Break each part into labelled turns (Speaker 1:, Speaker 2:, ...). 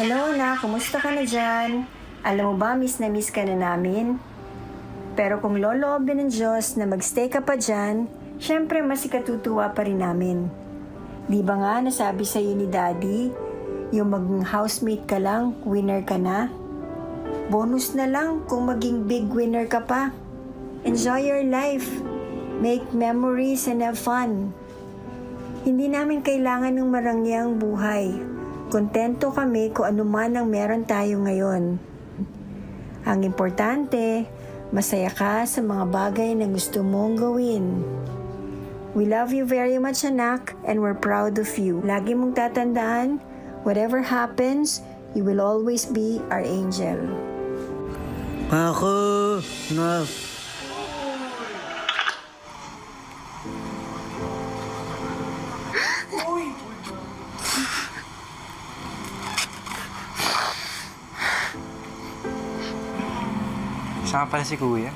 Speaker 1: Hello na, kumusta ka na dyan? Alam mo ba, miss na miss ka na namin? Pero kung loloobin ng Diyos na magstay ka pa dyan, syempre mas ikatutuwa pa rin namin. Di ba nga nasabi sa'yo ni Daddy, yung maging housemate ka lang, winner ka na? Bonus na lang kung maging big winner ka pa. Enjoy your life. Make memories and have fun. Hindi namin kailangan ng marangyang buhay. Kontento kami kung ano man ang meron tayo ngayon. Ang importante, masaya ka sa mga bagay na gusto mong gawin. We love you very much, anak, and we're proud of you. Lagi mong tatandaan, whatever happens, you will always be our angel.
Speaker 2: Ako, na.
Speaker 3: Saan pala si Kuya?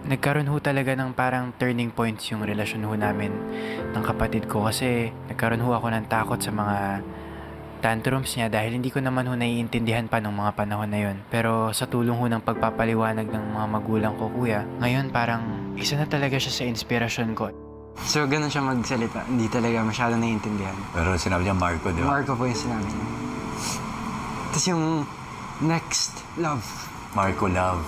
Speaker 4: Nagkaroon ho talaga ng parang turning points yung relasyon ho namin ng kapatid ko kasi nagkaroon ho ako ng takot sa mga tantrums niya dahil hindi ko naman ho naiintindihan pa nung mga panahon na yon. Pero sa tulong ho ng pagpapaliwanag ng mga magulang ko, kuya, ngayon parang isa na talaga siya sa inspirasyon ko.
Speaker 3: So, ganun siya magsalita. Hindi talaga masyado naiintindihan.
Speaker 5: Pero sinabi niya Marco, di ba?
Speaker 3: Marco po yung sinabi niya. Tapos yung next love.
Speaker 5: Marco Love.